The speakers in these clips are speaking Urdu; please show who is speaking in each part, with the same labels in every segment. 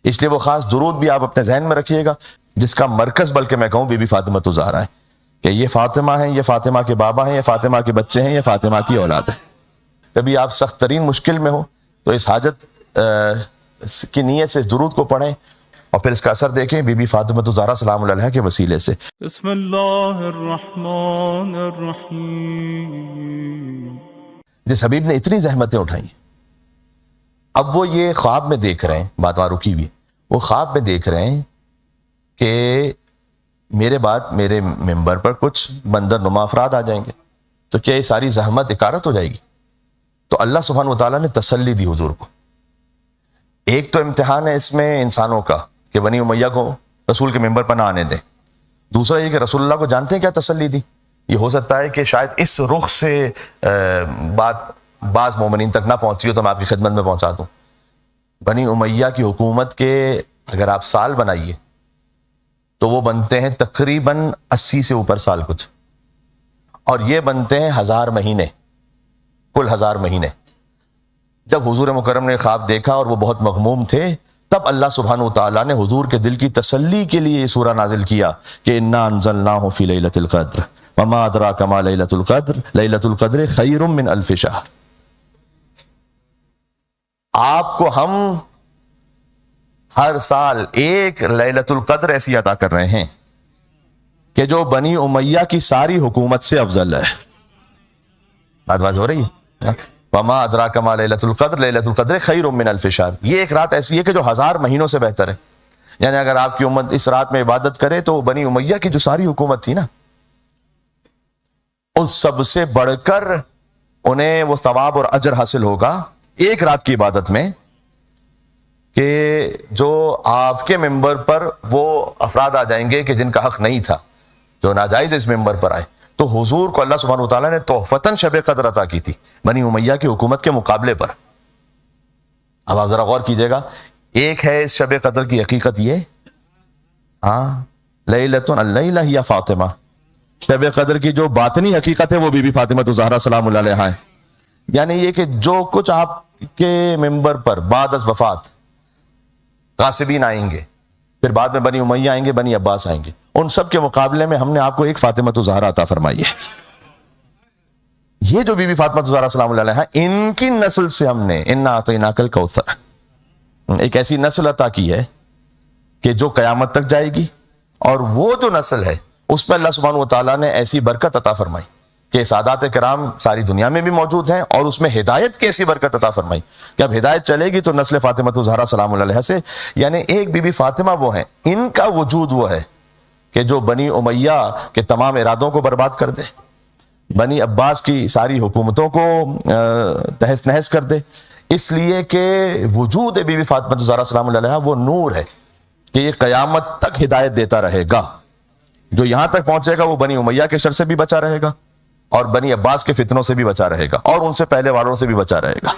Speaker 1: اس لیے وہ خاص درود بھی آپ اپنے ذہن میں رکھیے گا، جس کا مرکز بلکہ میں کہوں بی بی فاطمہ الزہرا ہے، کہ یہ فاطمہ ہیں، یہ فاطمہ کے بابا ہیں، یہ فاطمہ کے بچے ہیں، یہ فاطمہ کی اولاد ہے۔ کبھی آپ سخت ترین مشکل میں ہو تو اس حاجت کی نیت سے اس درود کو پڑھیں، اور پھر اس کا اثر دیکھیں بی بی فاطمہ الزہرا سلام اللہ علیہا کے وسیلے سے۔
Speaker 2: بسم اللہ الرحمن الرحیم۔
Speaker 1: جس حبیب نے اتنی زحمتیں اٹھائیں، اب وہ یہ خواب میں دیکھ رہے ہیں، بات وہاں رکی ہوئی، وہ خواب میں دیکھ رہے ہیں کہ میرے بعد میرے ممبر پر کچھ بندر نما افراد آ جائیں گے، تو کیا یہ ساری زحمت اکارت ہو جائے گی؟ تو اللہ سبحانہ وتعالیٰ نے تسلی دی حضور کو۔ ایک تو امتحان ہے اس میں انسانوں کا کہ بنی امیہ کو رسول کے ممبر پر نہ آنے دیں، دوسرا یہ کہ رسول اللہ کو جانتے ہیں کیا تسلی دی؟ یہ ہو سکتا ہے کہ شاید اس رخ سے بات بعض مومنین تک نہ پہنچی ہو تو میں آپ کی خدمت میں پہنچا دوں۔ بنی امیہ کی حکومت کے اگر آپ سال بنائیے تو وہ بنتے ہیں تقریباً 80 سے اوپر سال کچھ، اور یہ بنتے ہیں 1000 مہینے، کل 1000 مہینے۔ جب حضور مکرم نے خواب دیکھا اور وہ بہت مغموم تھے، تب اللہ سبحانہ وتعالیٰ نے حضور کے دل کی تسلی کے لیے یہ سورہ نازل کیا کہ انا انزلناہ فی لیلۃ القدر وما ادراک ما لیلۃ القدر لیلۃ القدر خیر من الف شہر۔ آپ کو ہم ہر سال ایک لیلۃ القدر ایسی عطا کر رہے ہیں کہ جو بنی امیہ کی ساری حکومت سے افضل ہے۔ بات ہو رہی ہے؟ وما ادراک ما لیلۃ القدر لیلۃ القدر خیر من الف شہر، یہ ایک رات ایسی ہے کہ جو 1000 مہینوں سے بہتر ہے۔ یعنی اگر آپ کی امت اس رات میں عبادت کرے تو بنی امیہ کی جو ساری حکومت تھی نا، اس سب سے بڑھ کر انہیں وہ ثواب اور اجر حاصل ہوگا ایک رات کی عبادت میں، کہ جو آپ کے ممبر پر وہ افراد آ جائیں گے کہ جن کا حق نہیں تھا، جو ناجائز اس ممبر پر آئے۔ تو حضور کو اللہ سبحانہ وتعالیٰ نے تحفتاً شب قدر عطا کی تھی بنی امیہ کی حکومت کے مقابلے پر۔ اب آپ ذرا غور کیجئے گا، ایک ہے اس شب قدر کی حقیقت یہ، لیلۃ اللیلہ یا فاطمہ، شب قدر کی جو باطنی حقیقت ہے وہ بی بی فاطمہ الزہرا سلام اللہ علیہا ہے۔ یعنی یہ کہ جو کچھ آپ کے ممبر پر بعد از وفات غاصبین آئیں گے، پھر بعد میں بنی امیہ آئیں گے، بنی عباس آئیں گے، ان سب کے مقابلے میں ہم نے آپ کو ایک فاطمہ الزہرا عطا فرمائی ہے۔ یہ جو بی بی فاطمہ الزہرا سلام اللہ علیہا، ان کی نسل سے ہم نے انا اعطیناک الکوثر، ایک ایسی نسل عطا کی ہے کہ جو قیامت تک جائے گی، اور وہ جو نسل ہے اس پہ اللہ سبحانہ وتعالیٰ نے ایسی برکت عطا فرمائی کہ سادات کرام ساری دنیا میں بھی موجود ہیں، اور اس میں ہدایت کی ایسی برکت عطا فرمائی کہ اب ہدایت چلے گی تو نسل فاطمہ الزہرا سلام اللہ علیہا سے۔ یعنی ایک بی بی فاطمہ وہ ہیں، ان کا وجود وہ ہے کہ جو بنی امیہ کے تمام ارادوں کو برباد کر دے، بنی عباس کی ساری حکومتوں کو تہس نہس کر دے، اس لیے کہ وجود بی بی فاطمہ الزہرا سلام اللہ علیہا وہ نور ہے کہ یہ قیامت تک ہدایت دیتا رہے گا۔ جو یہاں تک پہنچے گا وہ بنی امیہ کے شر سے بھی بچا رہے گا، اور بنی عباس کے فتنوں سے بھی بچا رہے گا، اور ان سے پہلے والوں سے بھی بچا رہے گا۔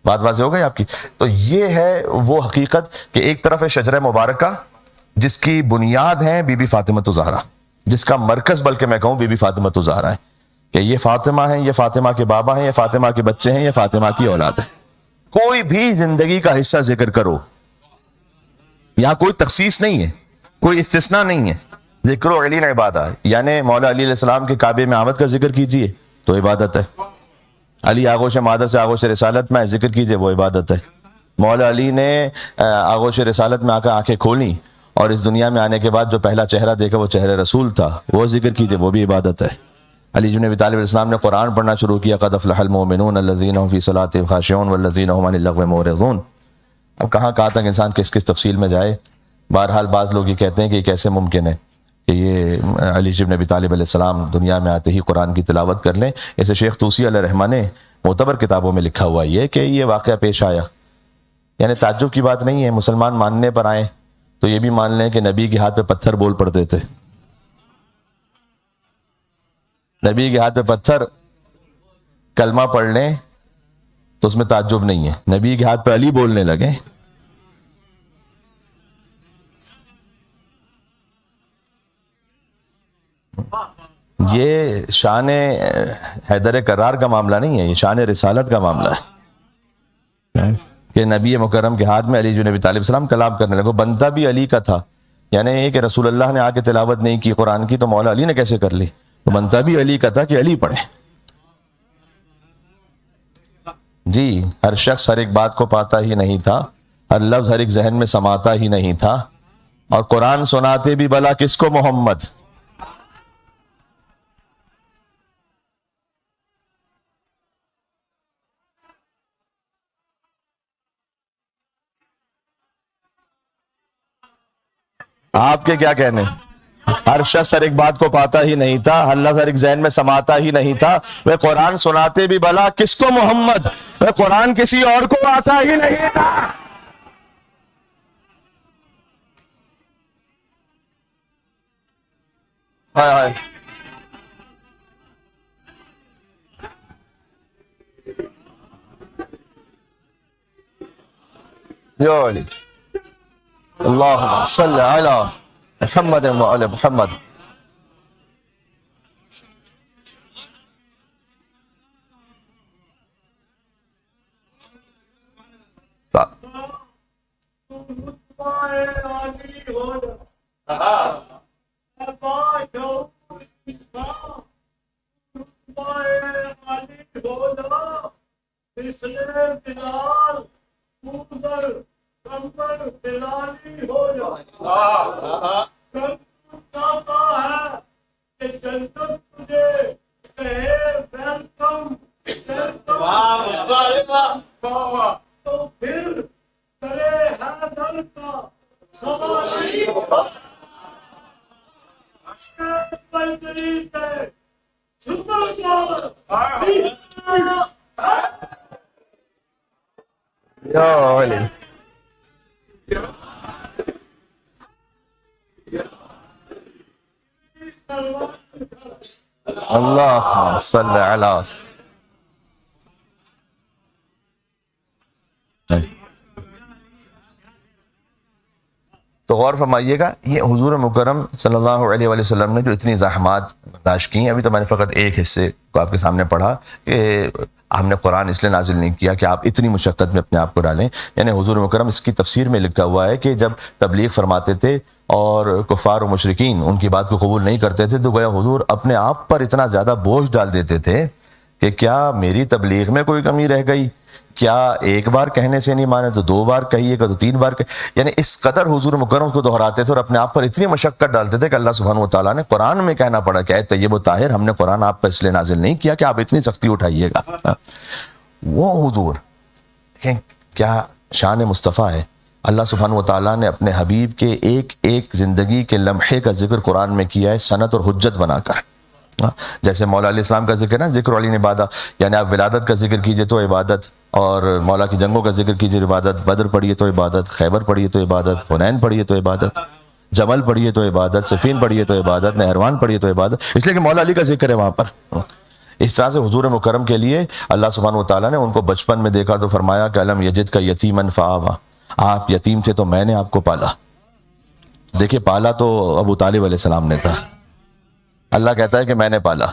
Speaker 1: بات واضح ہو گئی آپ کی؟ تو یہ ہے وہ حقیقت کہ ایک طرف ہے شجرہ مبارکہ جس کی بنیاد ہے بی بی فاطمہ الزہرا، جس کا مرکز بلکہ میں کہوں بی بی فاطمہ الزہرا ہے، کہ یہ فاطمہ ہیں، یہ فاطمہ کے بابا ہیں، یہ فاطمہ کے بچے ہیں، یہ فاطمہ کی اولاد ہے۔ کوئی بھی زندگی کا حصہ ذکر کرو، یہاں کوئی تخصیص نہیں ہے، کوئی استثناء نہیں ہے۔ ذکر و علی عبادہ، یعنی مولا علی علیہ السلام کے کعبے میں آمد کا ذکر کیجئے تو عبادت ہے، علی آغوش مادہ سے آغوش رسالت میں ذکر کیجئے وہ عبادت ہے، مولا علی نے آغوش رسالت میں آ کر آنکھیں کھولیں اور اس دنیا میں آنے کے بعد جو پہلا چہرہ دیکھا وہ چہرہ رسول تھا، وہ ذکر کیجئے وہ بھی عبادت ہے۔ علی بن ابی طالب علیہ السلام نے قرآن پڑھنا شروع کیا، قد افلح المؤمنون الذین هم فی صلاتهم خاشعون والذین هم عن اللغو معرضون۔ اب کہاں تک انسان کس تفصیل میں جائے۔ بہرحال بعض لوگ یہ کہتے ہیں کہ یہ کیسے ممکن ہے کہ یہ علی بن ابی طالب علیہ السلام دنیا میں آتے ہی قرآن کی تلاوت کر لیں۔ اسے شیخ طوسی علیہ الرحمہ نے معتبر کتابوں میں لکھا ہوا یہ کہ یہ واقعہ پیش آیا، یعنی تعجب کی بات نہیں ہے۔ مسلمان ماننے پر آئیں تو یہ بھی مان لیں کہ نبی کے ہاتھ پہ پتھر بول پڑتے تھے، نبی کے ہاتھ پہ پتھر کلمہ پڑھ لیں تو اس میں تعجب نہیں ہے، نبی کے ہاتھ پہ علی بولنے لگے۔ یہ شان حیدر کرار کا معاملہ نہیں ہے، یہ شان رسالت کا معاملہ ہے۔ کہ نبی مکرم کے ہاتھ میں علی بن ابی طالب السلام کلام کرنے لگے. بنتا بھی علی کا تھا، یعنی یہ کہ رسول اللہ نے آ کے تلاوت نہیں کی قرآن کی تو مولا علی نے کیسے کر لی؟ تو بنتا بھی علی کا تھا کہ علی پڑھے. جی، ہر شخص ہر ایک بات کو پاتا ہی نہیں تھا، ہر لفظ ہر ایک ذہن میں سماتا ہی نہیں تھا، اور قرآن سناتے بھی بلا کس کو؟ محمد. آپ کے کیا کہنے؟ ہر شخص ہر ایک بات کو پاتا ہی نہیں تھا، ہر لفظ ہر ایک ذہن میں سماتا ہی نہیں تھا، وہ قرآن سناتے بھی بلا کس کو؟ محمد. وہ قرآن کسی اور کو آتا ہی نہیں تھا. ہائے ہائے. یا علی اللہم صلی علی محمد وعلی محمد. یا علی اللہ صلی علی. تو غور فرمائیے گا، یہ حضور مکرم صلی اللہ علیہ وآلہ وسلم نے جو اتنی زحمات برداشت کی ہیں، ابھی تو میں نے فقط ایک حصے کو آپ کے سامنے پڑھا کہ ہم نے قرآن اس لیے نازل نہیں کیا کہ آپ اتنی مشقت میں اپنے آپ کو ڈالیں. یعنی حضور مکرم، اس کی تفسیر میں لکھا ہوا ہے کہ جب تبلیغ فرماتے تھے اور کفار و مشرکین ان کی بات کو قبول نہیں کرتے تھے تو گویا حضور اپنے آپ پر اتنا زیادہ بوجھ ڈال دیتے تھے کہ کیا میری تبلیغ میں کوئی کمی رہ گئی؟ کیا ایک بار کہنے سے نہیں مانے تو 2 بار کہیے گا تو 3 بار یعنی اس قدر حضور مکرم کو دہراتے تھے اور اپنے آپ پر اتنی مشقت ڈالتے تھے کہ اللہ سبحانہ و تعالیٰ نے قرآن میں کہنا پڑا کہ اے طیب و طاہر، ہم نے قرآن آپ پر اس لیے نازل نہیں کیا کہ آپ اتنی سختی اٹھائیے گا. وہ حضور کیا شان مصطفیٰ ہے. اللہ سبحانہ و تعالیٰ نے اپنے حبیب کے ایک ایک زندگی کے لمحے کا ذکر قرآن میں کیا ہے، سند اور حجت بنا کر. جیسے مولا علیہ السلام کا ذکر ہے نا، ذکر علی عبادہ، یعنی آپ ولادت کا ذکر کیجئے تو عبادت، اور مولا کی جنگوں کا ذکر کیجئے عبادت، بدر پڑھیے تو عبادت، خیبر پڑھیے تو عبادت، حنین پڑھیے تو عبادت، جمل پڑھیے تو عبادت، صفین پڑھیے تو عبادت، نہروان پڑھیے تو عبادت، اس لیے کہ مولا علی کا ذکر ہے وہاں پر. اس طرح سے حضور مکرم کے لیے اللہ سبحانہ و تعالیٰ نے ان کو بچپن میں دیکھا تو فرمایا کہ الم یجد کا یتیمن فآوا، آپ یتیم تھے تو میں نے آپ کو پالا. دیکھیں، پالا تو ابو طالب علیہ السلام نے تھا. اللہ کہتا ہے کہ میں نے پالا.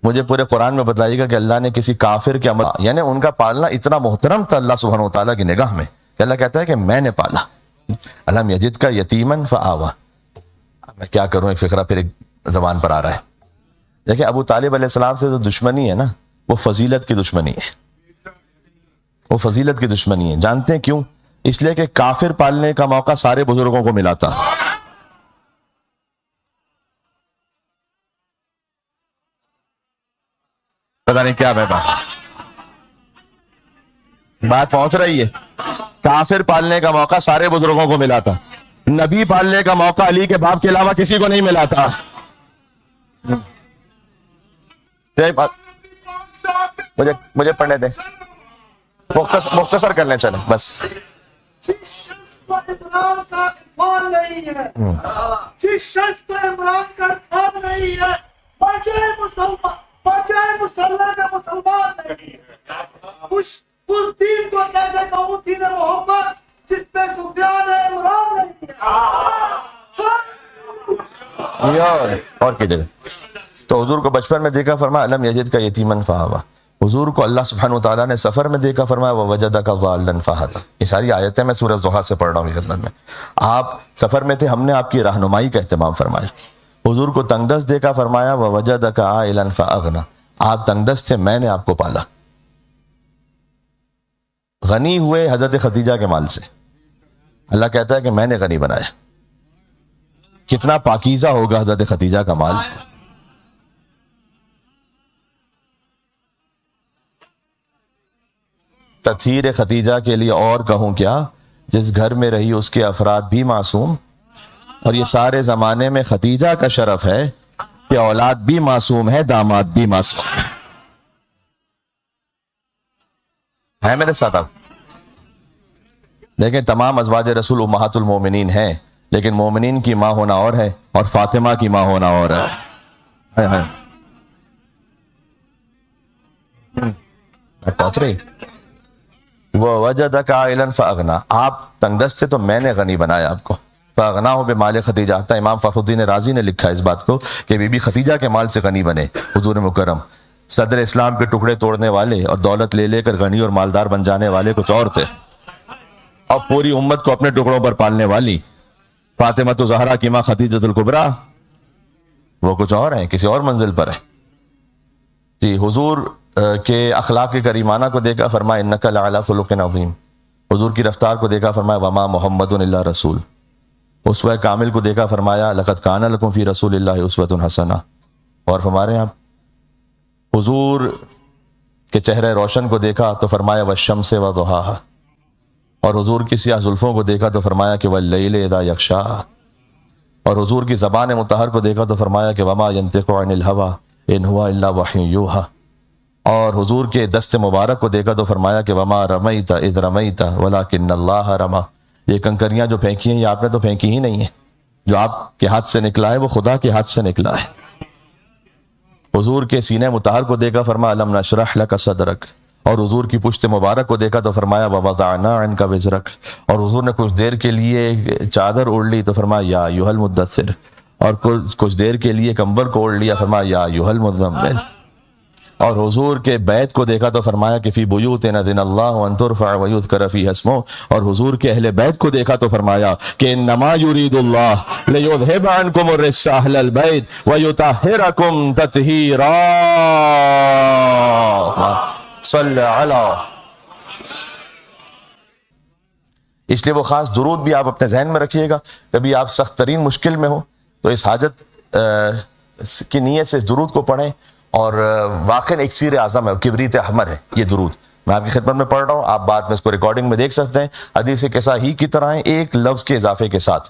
Speaker 1: مجھے پورے قرآن میں بتائیے گا کہ اللہ نے کسی کافر کے عمل، یعنی ان کا پالنا اتنا محترم تھا اللہ سبحانہ و تعالیٰ کی نگاہ میں کہ اللہ کہتا ہے کہ میں نے پالا. الم یجد کا یتیمن فآوا. میں کیا کروں، ایک فقرہ پھر ایک زبان پر آ رہا ہے. دیکھیں، ابو طالب علیہ السلام سے جو دشمنی ہے نا، وہ فضیلت کی دشمنی ہے. وہ فضیلت کی دشمنی ہے. جانتے ہیں کیوں؟ اس لیے کہ کافر پالنے کا موقع سارے بزرگوں کو ملا تھا. پتہ نہیں کیا بات پہنچ رہی ہے. کافر پالنے کا موقع سارے بزرگوں کو ملا تھا. نبی پالنے کا موقع علی کے باپ کے علاوہ کسی کو نہیں ملا تھا. مجھے پڑھنے دیں، مختصر کرنے چلیں بس.
Speaker 3: جس شخص کو عمران کا عرفان نہیں ہے، جس شخص کو عمران کا عرفان نہیں ہے، بچائے مسلمان، بچائے مسلح میں مسلمان نہیں ہے. اس دین کو کیسے کہوں دین محمد جس پہ سفیان عمران نہیں ہے.
Speaker 1: اور کی جگہ تو حضور کو بچپن میں دیکھا، فرمایا الم یجد کا یتیمن فآوا. حضور کو اللہ سبحانہ وتعالیٰ نے سفر میں دیکھا، فرمایا وَوَجَدَكَ ضَالًّا فَهَدَىٰ۔ یہ ساری آیتیں میں سورہ ضحیٰ سے پڑھ رہا ہوں خدمت میں۔ آپ سفر میں تھے، ہم نے آپ کی رہنمائی کا اہتمام فرمایا۔ حضور کو تنگ دست دیکھا، فرمایا وَوَجَدَكَ عَائِلًا فَأَغْنَىٰ۔ آپ تنگ دست تھے، میں نے آپ کو پالا۔ غنی ہوئے حضرت خدیجہ کے مال سے، اللہ کہتا ہے کہ میں نے غنی بنایا۔ کتنا پاکیزہ ہوگا حضرت خدیجہ کا مال۔ تطہیر خدیجہ کے لیے اور کہوں کیا، جس گھر میں رہی اس کے افراد بھی معصوم، اور یہ سارے زمانے میں خدیجہ کا شرف ہے کہ اولاد بھی معصوم ہے، داماد بھی معصوم ہے۔ میرے ساتھ آپ دیکھیں، تمام ازواج رسول امہات المومنین ہیں، لیکن مومنین کی ماں ہونا اور ہے، اور فاطمہ کی ماں ہونا اور ہے۔ پہنچ رہی وَوَجَدَكَ عَائِلًا فَأَغْنَىٰ۔ آپ تنگ دست تھے تو میں نے غنی بنایا آپ کو۔ فَأَغْنَاهُ بِمَالِ خدیجہ۔ حتیٰ امام فخر الدین رازی نے لکھا اس بات کو کہ بی بی خدیجہ کے مال سے غنی بنے حضور مکرم۔ صدر اسلام کے ٹکڑے توڑنے والے اور دولت لے لے کر غنی اور مالدار بن جانے والے کچھ اور تھے، اور پوری امت کو اپنے ٹکڑوں پر پالنے والی فاطمہ زہرا کی ماں خدیجہ الکبریٰ وہ کچھ اور ہیں، کسی اور منزل پر ہیں۔ جی، حضور کے اخلاق کریمانہ کو دیکھا، فرمایا انک لعلی خلق عظیم۔ حضور کی رفتار کو دیکھا، فرمایا وما محمد الا رسول۔ اسوہ کامل کو دیکھا، فرمایا لقد کان لکم فی رسول اللہ اسوۃ حسنہ۔ اور فرما رہے ہیں آپ حضور کے چہرے روشن کو دیکھا تو فرمایا والشمس وضحاها، اور حضور کی سیاہ زلفوں کو دیکھا تو فرمایا کہ واللیل اذا یغشاها، اور حضور کی زبان مطہر کو دیکھا تو فرمایا کہ وما ینطق عن الہوی ان هو الا وحی یوحی، اور حضور کے دست مبارک کو دیکھا تو فرمایا کہ وما رمیت اذ رمیت ولکن اللہ رمی۔ یہ کنکریاں جو پھینکی ہیں یہ آپ نے تو پھینکی ہی نہیں ہیں، جو آپ کے ہاتھ سے نکلا ہے وہ خدا کے ہاتھ سے نکلا ہے۔ حضور کے سینے مطہر کو دیکھا، فرمایا الم نشرح لک صدرک، اور حضور کی پشت مبارک کو دیکھا تو فرمایا ووضعنا عنک وزرک، اور حضور نے کچھ دیر کے لیے چادر اوڑھ لی تو فرمایا یا ایھا المدثر، اور کچھ دیر کے لیے کمبل کو اوڑھ لیا، فرمایا یا ایھا المزمل، اور حضور کے بیت کو دیکھا تو فرمایا کہ فی بیوت اذن اللہ ان ترفع ویذکر فیہا اسمہ، اور حضور کے اہل بیت کو دیکھا تو فرمایا کہ انما یرید اللہ لیذھب عنکم الرجس اہل البیت ویطہرکم تطہیرا۔ صلی علی، اس لیے وہ خاص درود بھی آپ اپنے ذہن میں رکھیے گا، کبھی آپ سخت ترین مشکل میں ہو تو اس حاجت کی نیت سے اس درود کو پڑھیں، اور واقعی ایک سیر اعظم ہے، کبریت احمر ہے یہ درود، میں آپ کی خدمت میں پڑھ رہا ہوں، آپ بعد میں اس کو ریکارڈنگ میں دیکھ سکتے ہیں، حدیث قصہ ہی کی طرح ہے، ایک لفظ کے اضافے کے ساتھ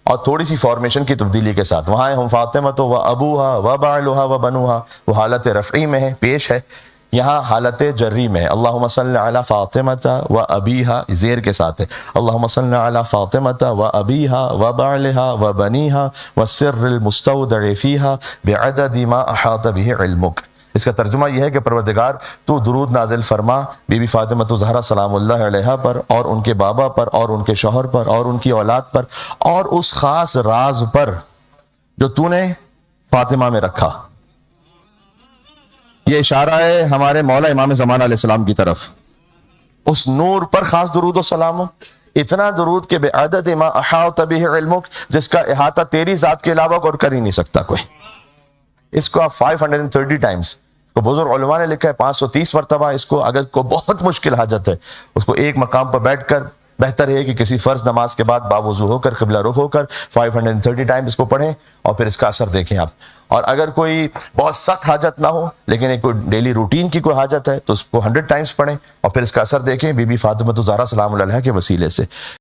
Speaker 1: اور تھوڑی سی فارمیشن کی تبدیلی کے ساتھ۔ وہاں ہے ہم فاطمہ تو و ابوہا و بعلہا و بنوہا، وہ حالت رفعی میں ہے، پیش ہے، یہاں حالت جری میں ہے۔ اللہم صلی علی فاطمہ و ابیہا، زیر کے ساتھ ہے، اللہم صلی علی فاطمہ و ابیہا و بعلہا و بنیہا والسر المستودع فیہا بعدد ما احاط بہ علمک۔ اس کا ترجمہ یہ ہے کہ پروردگار تو درود نازل فرما بی بی فاطمہ زہرا سلام اللہ علیہا پر، اور ان کے بابا پر، اور ان کے شوہر پر، اور ان کی اولاد پر، اور اس خاص راز پر جو تو نے فاطمہ میں رکھا۔ یہ اشارہ ہے ہمارے مولا امام زمان علیہ السلام کی طرف، اس نور پر خاص درود و سلام ہو، اتنا درود کہ بعدد ما احاط بہ علمک، جس کا احاطہ تیری ذات کے علاوہ اور کر ہی نہیں سکتا کوئی۔ اس کو آپ 530 ٹائمز، کو بزرگ علماء نے لکھا ہے 530 مرتبہ، اس کو اگر کوئی بہت مشکل حاجت ہے اس کو ایک مقام پر بیٹھ کر، بہتر ہے کہ کسی فرض نماز کے بعد باوضو ہو کر قبلہ رخ ہو کر 530 ٹائم اس کو پڑھیں، اور پھر اس کا اثر دیکھیں آپ۔ اور اگر کوئی بہت سخت حاجت نہ ہو لیکن ایک کوئی ڈیلی روٹین کی کوئی حاجت ہے تو اس کو 100 ٹائمز پڑھیں، اور پھر اس کا اثر دیکھیں بی بی فاطمہ زہرا سلام اللہ علیہا کے وسیلے سے۔